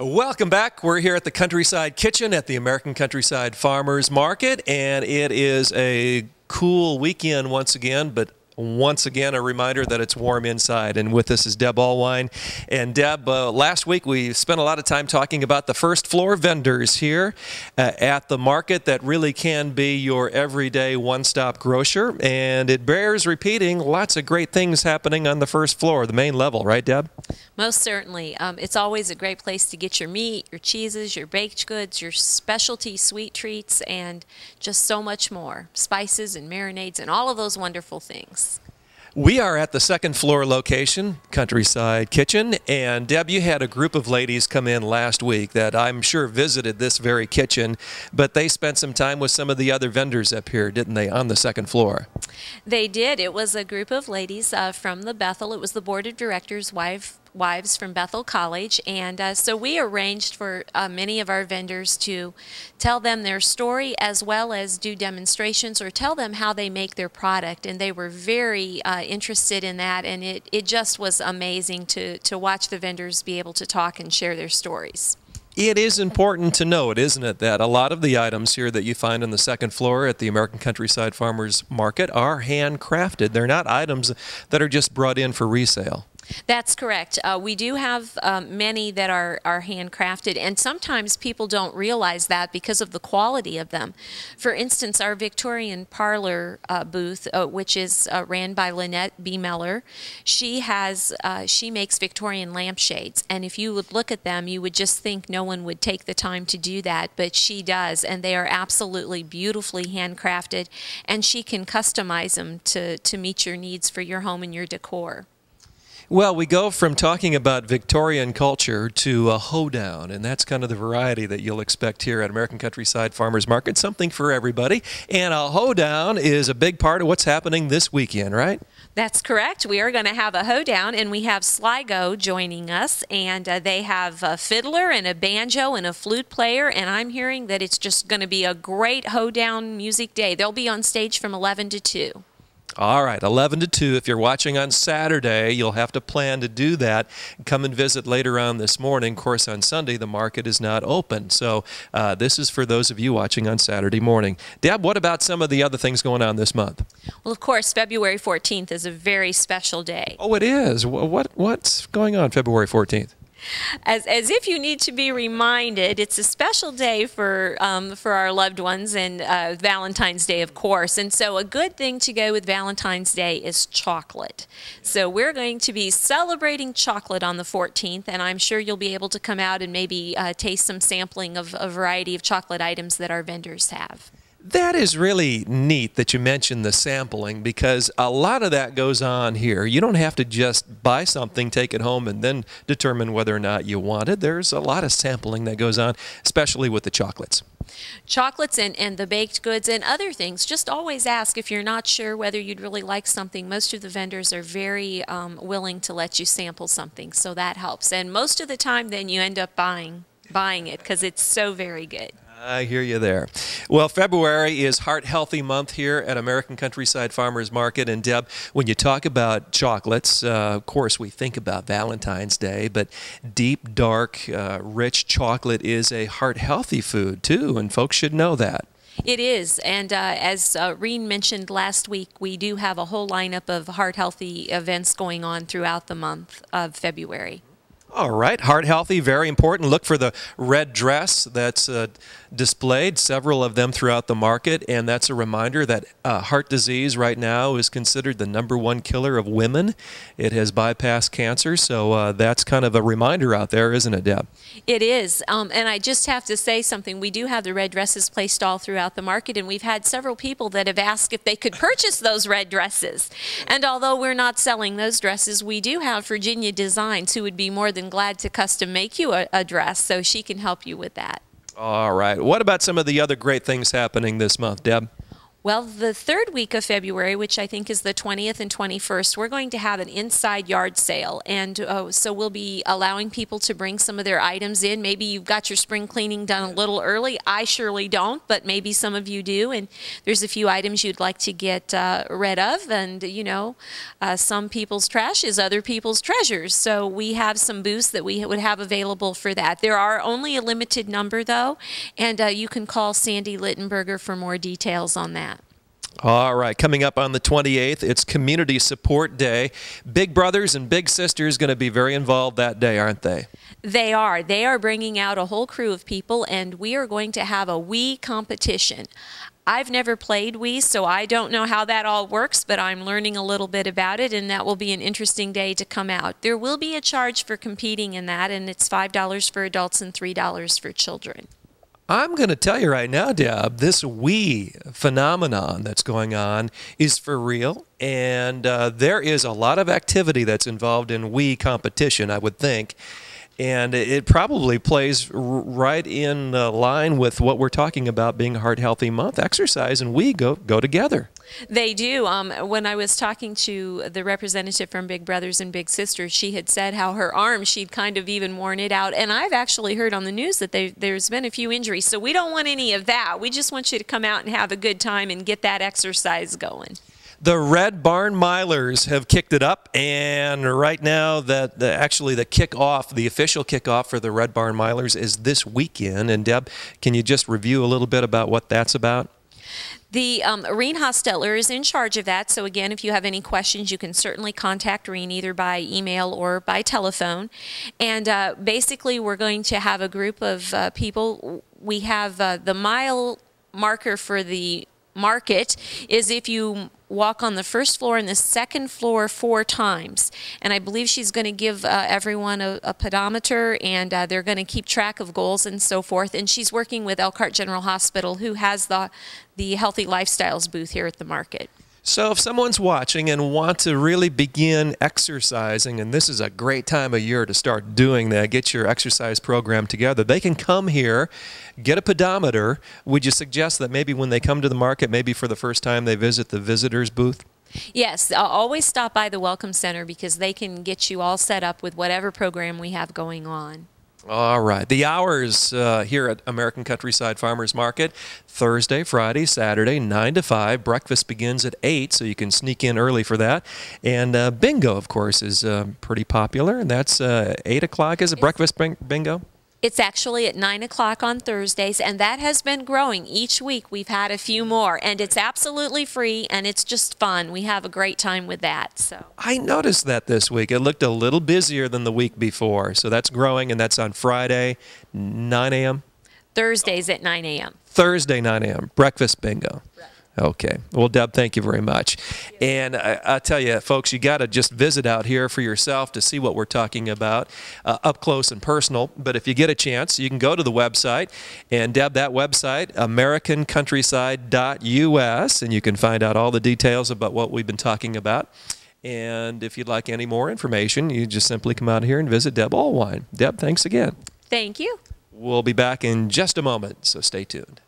Welcome back. We're here at the Countryside Kitchen at the American Countryside Farmers Market, and it is a cool weekend once again, but once again a reminder that it's warm inside. And with us is Deb Allwine. And Deb, last week we spent a lot of time talking about the first floor vendors here at the market that really can be your everyday one-stop grocer. And it bears repeating, lots of great things happening on the first floor, the main level, right, Deb? Most certainly. It's always a great place to get your meat, your cheeses, your baked goods, your specialty sweet treats, and just so much more. Spices and marinades and all of those wonderful things. We are at the second floor location, Countryside Kitchen, and Deb, you had a group of ladies come in last week that I'm sure visited this very kitchen, but they spent some time with some of the other vendors up here, didn't they, on the second floor? They did. It was a group of ladies from the Bethel. It was the board of directors, wives from Bethel College, and so we arranged for many of our vendors to tell them their story as well as do demonstrations or tell them how they make their product, and they were very interested in that, and it just was amazing to watch the vendors be able to talk and share their stories. It is important to note, isn't it, that a lot of the items here that you find on the second floor at the American Countryside Farmers Market are handcrafted. They're not items that are just brought in for resale. That's correct. We do have many that are handcrafted, and sometimes people don't realize that because of the quality of them. For instance, our Victorian Parlor booth, which is ran by Lynette B. Meller, she makes Victorian lampshades, and if you would look at them, you would just think no one would take the time to do that, but she does, and they are absolutely beautifully handcrafted, and she can customize them to meet your needs for your home and your decor. Well, we go from talking about Victorian culture to a hoedown, and that's kind of the variety that you'll expect here at American Countryside Farmers Market, something for everybody. And a hoedown is a big part of what's happening this weekend, right? That's correct. We are going to have a hoedown, and we have Sligo joining us, and they have a fiddler and a banjo and a flute player, and I'm hearing that it's just going to be a great hoedown music day. They'll be on stage from 11 to 2. All right, 11 to 2. If you're watching on Saturday, you'll have to plan to do that. Come and visit later on this morning. Of course, on Sunday, the market is not open. So this is for those of you watching on Saturday morning. Deb, what about some of the other things going on this month? Well, of course, February 14th is a very special day. Oh, it is. What's going on February 14th? As if you need to be reminded, it's a special day for our loved ones, and Valentine's Day, of course. And so a good thing to go with Valentine's Day is chocolate. So we're going to be celebrating chocolate on the 14th, and I'm sure you'll be able to come out and maybe taste some sampling of a variety of chocolate items that our vendors have. That is really neat that you mentioned the sampling, because a lot of that goes on here. You don't have to just buy something, take it home, and then determine whether or not you want it. There's a lot of sampling that goes on, especially with the chocolates. Chocolates and the baked goods and other things. Just always ask if you're not sure whether you'd really like something. Most of the vendors are very willing to let you sample something, so that helps. And most of the time then you end up buying it because it's so very good. I hear you there. Well, February is Heart Healthy Month here at American Countryside Farmers Market. And Deb, when you talk about chocolates, of course we think about Valentine's Day, but deep, dark, rich chocolate is a heart-healthy food too, and folks should know that. It is, and as Reen mentioned last week, we do have a whole lineup of heart-healthy events going on throughout the month of February. All right, heart healthy, very important. Look for the red dress that's displayed, several of them throughout the market, and that's a reminder that heart disease right now is considered the #1 killer of women. It has bypassed cancer, so that's kind of a reminder out there, isn't it, Deb? It is, and I just have to say something. We do have the red dresses placed all throughout the market, and we've had several people that have asked if they could purchase those red dresses. And although we're not selling those dresses, we do have Virginia Designs, who would be more than glad to custom make you a dress, so she can help you with that. All right. What about some of the other great things happening this month, Deb? Well, the third week of February, which I think is the 20th and 21st, we're going to have an inside yard sale. And so we'll be allowing people to bring some of their items in. Maybe you've got your spring cleaning done a little early. I surely don't, but maybe some of you do. And there's a few items you'd like to get rid of. And, you know, some people's trash is other people's treasures. So we have some booths that we would have available for that. There are only a limited number, though, and you can call Sandy Littenberger for more details on that. All right, coming up on the 28th, it's Community Support Day. Big brothers and big sisters going to be very involved that day, aren't they? They are. They are bringing out a whole crew of people, and we are going to have a Wii competition. I've never played Wii, so I don't know how that all works, but I'm learning a little bit about it, and that will be an interesting day to come out. There will be a charge for competing in that, and it's $5 for adults and $3 for children. I'm going to tell you right now, Deb, this Wii phenomenon that's going on is for real, and there is a lot of activity that's involved in Wii competition, I would think, and it probably plays right in line with what we're talking about being Heart Healthy Month. Exercise and Wii go together. They do. When I was talking to the representative from Big Brothers and Big Sisters, she had said how her arm, she'd kind of even worn it out. And I've actually heard on the news that there's been a few injuries. So we don't want any of that. We just want you to come out and have a good time and get that exercise going. The Red Barn Milers have kicked it up, and right now actually the kickoff, the official kickoff for the Red Barn Milers is this weekend. And Deb, can you just review a little bit about what that's about? The Reen Hostettler is in charge of that. So again, if you have any questions, you can certainly contact Reen either by email or by telephone. And basically, we're going to have a group of people. We have the mile marker for the market is if you walk on the first floor and the second floor 4 times. And I believe she's going to give everyone a pedometer, and they're going to keep track of goals and so forth. And she's working with Elkhart General Hospital, who has the Healthy Lifestyles booth here at the market. So if someone's watching and want to really begin exercising, and this is a great time of year to start doing that, get your exercise program together, they can come here, get a pedometer. Would you suggest that maybe when they come to the market, maybe for the first time, they visit the visitors booth? Yes, I'll always stop by the Welcome Center because they can get you all set up with whatever program we have going on. All right. The hours here at American Countryside Farmers Market, Thursday, Friday, Saturday, 9 to 5. Breakfast begins at 8, so you can sneak in early for that. And bingo, of course, is pretty popular, and that's 8 o'clock. Is it breakfast bingo? It's actually at 9 o'clock on Thursdays, and that has been growing. Each week we've had a few more, and it's absolutely free, and it's just fun. We have a great time with that. So I noticed that this week. It looked a little busier than the week before, so that's growing, and that's on Friday, 9 a.m.? Thursdays at 9 a.m. Thursday, 9 a.m., breakfast bingo. Right. Okay. Well, Deb, thank you very much. And I tell you, folks, you got to just visit out here for yourself to see what we're talking about up close and personal. But if you get a chance, you can go to the website. And, Deb, that website, americancountryside.us, and you can find out all the details about what we've been talking about. And if you'd like any more information, you just simply come out here and visit Deb Allwine. Deb, thanks again. Thank you. We'll be back in just a moment, so stay tuned.